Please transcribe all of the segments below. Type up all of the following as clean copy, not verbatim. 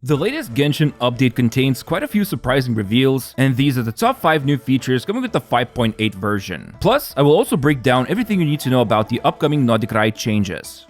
The latest Genshin update contains quite a few surprising reveals, and these are the top 5 new features coming with the 5.8 version. Plus, I will also break down everything you need to know about the upcoming Nod-Krai changes.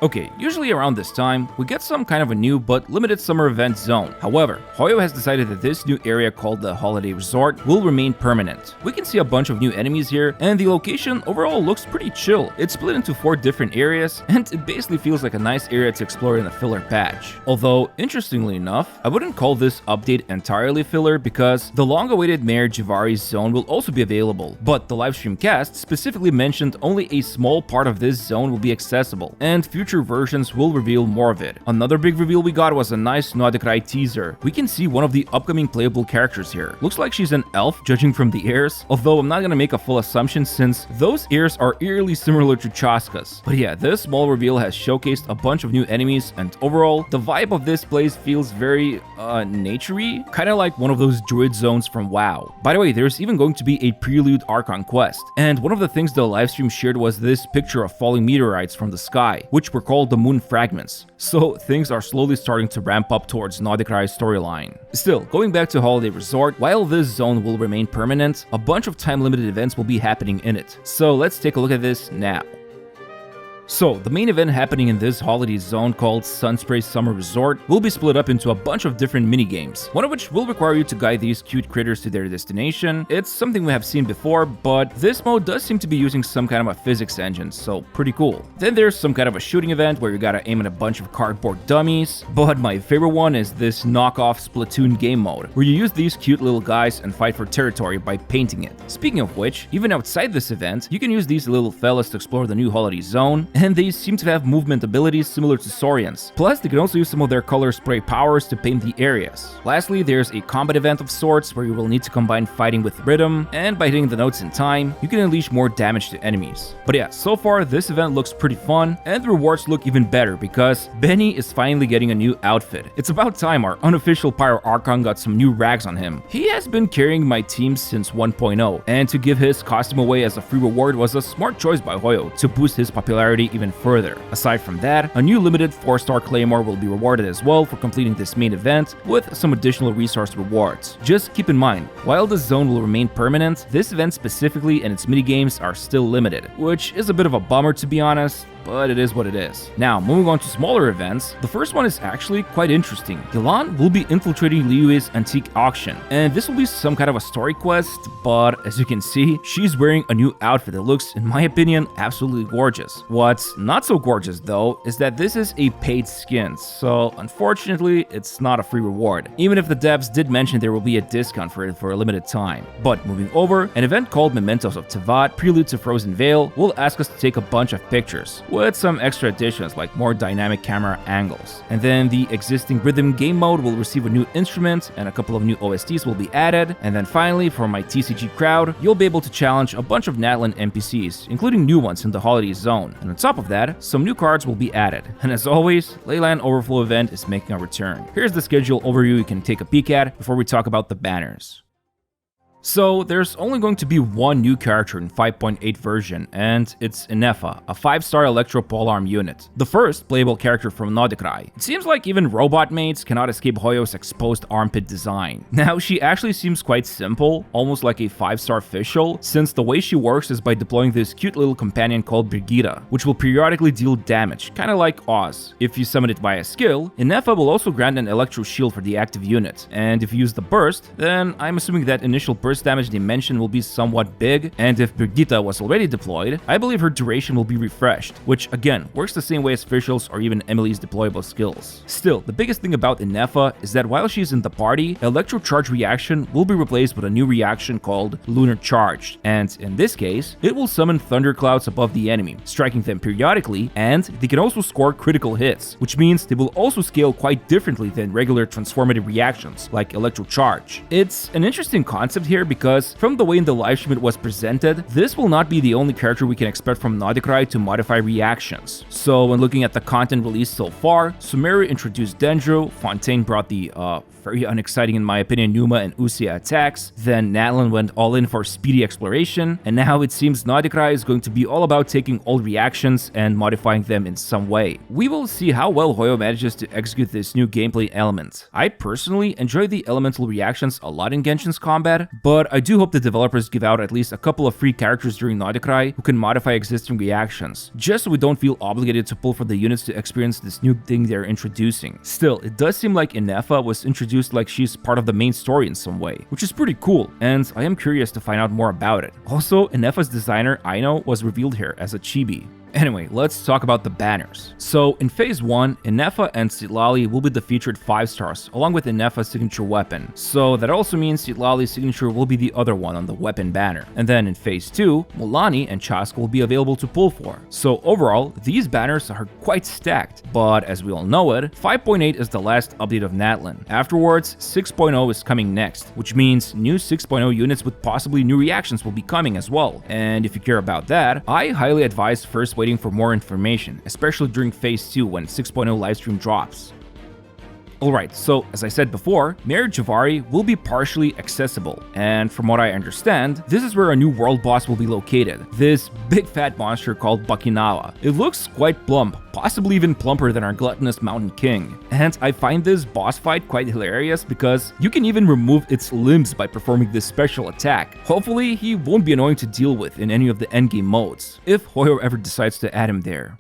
Okay, usually around this time, we get some kind of a new but limited summer event zone. However, Hoyo has decided that this new area called the Holiday Resort will remain permanent. We can see a bunch of new enemies here, and the location overall looks pretty chill. It's split into 4 different areas, and it basically feels like a nice area to explore in a filler patch. Although, interestingly enough, I wouldn't call this update entirely filler because the long-awaited Mayor Jivari's zone will also be available, but the livestream cast specifically mentioned only a small part of this zone will be accessible, and future versions will reveal more of it. Another big reveal we got was a nice Nod-Krai teaser. We can see one of the upcoming playable characters here. Looks like she's an elf, judging from the ears, although I'm not gonna make a full assumption since those ears are eerily similar to Chaska's. But yeah, this small reveal has showcased a bunch of new enemies, and overall, the vibe of this place feels very, nature-y, kinda like one of those druid zones from WoW. By the way, there's even going to be a prelude Archon quest, and one of the things the livestream shared was this picture of falling meteorites from the sky, which were called the moon fragments. So things are slowly starting to ramp up towards Nod-Krai's storyline. Still, going back to Holiday Resort, while this zone will remain permanent, a bunch of time-limited events will be happening in it. So let's take a look at this now. So, the main event happening in this holiday zone called Sunspray Summer Resort will be split up into a bunch of different minigames, one of which will require you to guide these cute critters to their destination. It's something we have seen before, but this mode does seem to be using some kind of a physics engine, so pretty cool. Then there's some kind of a shooting event where you gotta aim at a bunch of cardboard dummies, but my favorite one is this knockoff Splatoon game mode, where you use these cute little guys and fight for territory by painting it. Speaking of which, even outside this event, you can use these little fellas to explore the new holiday zone, and they seem to have movement abilities similar to Saurians. Plus, they can also use some of their color spray powers to paint the areas. Lastly, there's a combat event of sorts where you will need to combine fighting with rhythm, and by hitting the notes in time, you can unleash more damage to enemies. But yeah, so far this event looks pretty fun, and the rewards look even better because Benny is finally getting a new outfit. It's about time our unofficial Pyro Archon got some new rags on him. He has been carrying my team since 1.0, and to give his costume away as a free reward was a smart choice by Hoyo to boost his popularity even further. Aside from that, a new limited 4-star Claymore will be rewarded as well for completing this main event with some additional resource rewards. Just keep in mind, while the zone will remain permanent, this event specifically and its minigames are still limited, which is a bit of a bummer to be honest, but it is what it is. Now, moving on to smaller events, the first one is actually quite interesting. Gilan will be infiltrating Liyue's antique auction, and this will be some kind of a story quest, but as you can see, she's wearing a new outfit that looks, in my opinion, absolutely gorgeous. What's not so gorgeous though, is that this is a paid skin, so unfortunately, it's not a free reward, even if the devs did mention there will be a discount for it for a limited time. But moving over, an event called Mementos of Tevat, Prelude to Frozen Vale, will ask us to take a bunch of pictures, with some extra additions like more dynamic camera angles. And then the existing rhythm game mode will receive a new instrument and a couple of new OSTs will be added. And then finally, for my TCG crowd, you'll be able to challenge a bunch of Natlan NPCs, including new ones in the holiday zone. And on top of that, some new cards will be added. And as always, Leyland Overflow event is making a return. Here's the schedule overview you can take a peek at before we talk about the banners. So, there's only going to be one new character in 5.8 version, and it's Ineffa, a 5-star Electro Polearm unit, the first playable character from Nod-Krai. It seems like even robot mates cannot escape Hoyo's exposed armpit design. Now, she actually seems quite simple, almost like a 5-star official, since the way she works is by deploying this cute little companion called Brigitte, which will periodically deal damage, kinda like Oz. If you summon it via skill, Ineffa will also grant an Electro Shield for the active unit, and if you use the burst, then I'm assuming that initial burst damage dimension will be somewhat big, and if Brigitte was already deployed, I believe her duration will be refreshed, which again works the same way as Fischl's or even Emily's deployable skills. Still, the biggest thing about Ineffa is that while she's in the party, Electro Charge reaction will be replaced with a new reaction called Lunar Charge, and in this case, it will summon thunderclouds above the enemy, striking them periodically, and they can also score critical hits, which means they will also scale quite differently than regular transformative reactions like Electro Charge. It's an interesting concept here here because from the way in the livestream it was presented, this will not be the only character we can expect from Nod-Krai to modify reactions. So when looking at the content released so far, Sumeru introduced Dendro, Fontaine brought the very unexciting in my opinion Numa and Usia attacks, then Natlan went all in for speedy exploration, and now it seems Nod-Krai is going to be all about taking old reactions and modifying them in some way. We will see how well Hoyo manages to execute this new gameplay element. I personally enjoy the elemental reactions a lot in Genshin's combat, but I do hope the developers give out at least a couple of free characters during Nod-Krai who can modify existing reactions, just so we don't feel obligated to pull for the units to experience this new thing they're introducing. Still, it does seem like Ineffa was introduced like she's part of the main story in some way, which is pretty cool, and I am curious to find out more about it. Also, Ineffa's designer, Aino, was revealed here as a chibi. Anyway, let's talk about the banners. So, in Phase 1, Ineffa and Citlali will be the featured 5 stars, along with Ineffa's signature weapon. So, that also means Citlali's signature will be the other one on the weapon banner. And then in Phase 2, Mulani and Chask will be available to pull for. So, overall, these banners are quite stacked. But as we all know it, 5.8 is the last update of Natlan. Afterwards, 6.0 is coming next, which means new 6.0 units with possibly new reactions will be coming as well. And if you care about that, I highly advise first waiting for more information, especially during Phase 2 when 6.0 livestream drops. Alright, so as I said before, Mayor Javari will be partially accessible, and from what I understand, this is where a new world boss will be located, this big fat monster called Bakinawa. It looks quite plump, possibly even plumper than our gluttonous Mountain King, and I find this boss fight quite hilarious because you can even remove its limbs by performing this special attack. Hopefully, he won't be annoying to deal with in any of the endgame modes, if Hoyo ever decides to add him there.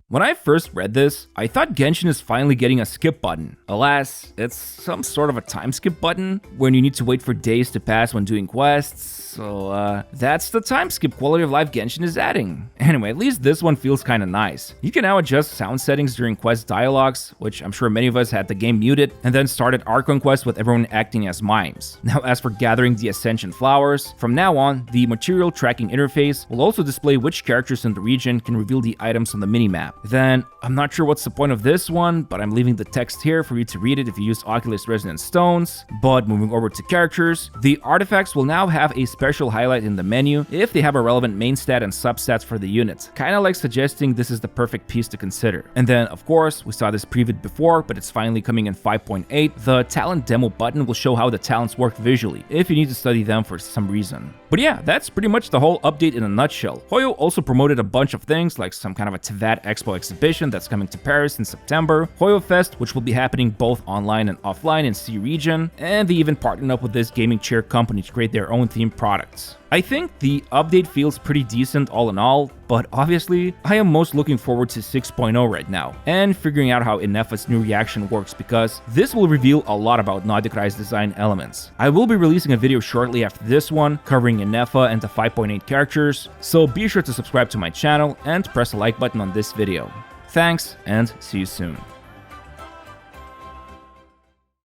When I first read this, I thought Genshin is finally getting a skip button. Alas, it's some sort of a time skip button, when you need to wait for days to pass when doing quests, so that's the time skip quality of life Genshin is adding. Anyway, at least this one feels kinda nice. You can now adjust sound settings during quest dialogues, which I'm sure many of us had the game muted, and then started Archon quest with everyone acting as mimes. Now as for gathering the Ascension Flowers, from now on, the material tracking interface will also display which characters in the region can reveal the items on the minimap. Then, I'm not sure what's the point of this one, but I'm leaving the text here for you to read it if you use Oculus Resonant Stones. But moving over to characters, the artifacts will now have a special highlight in the menu if they have a relevant main stat and substats for the unit, kinda like suggesting this is the perfect piece to consider. And then, of course, we saw this previewed before, but it's finally coming in 5.8, the talent demo button will show how the talents work visually, if you need to study them for some reason. But yeah, that's pretty much the whole update in a nutshell. Hoyo also promoted a bunch of things, like some kind of a Teyvat Expo exhibition that's coming to Paris in September, Hoyo Fest, which will be happening both online and offline in C region, and they even partnered up with this gaming chair company to create their own themed products. I think the update feels pretty decent all in all, but obviously, I am most looking forward to 6.0 right now, and figuring out how Ineffa's new reaction works because this will reveal a lot about Nod-Krai's design elements. I will be releasing a video shortly after this one, covering Ineffa and the 5.8 characters, so be sure to subscribe to my channel and press the like button on this video. Thanks, and see you soon.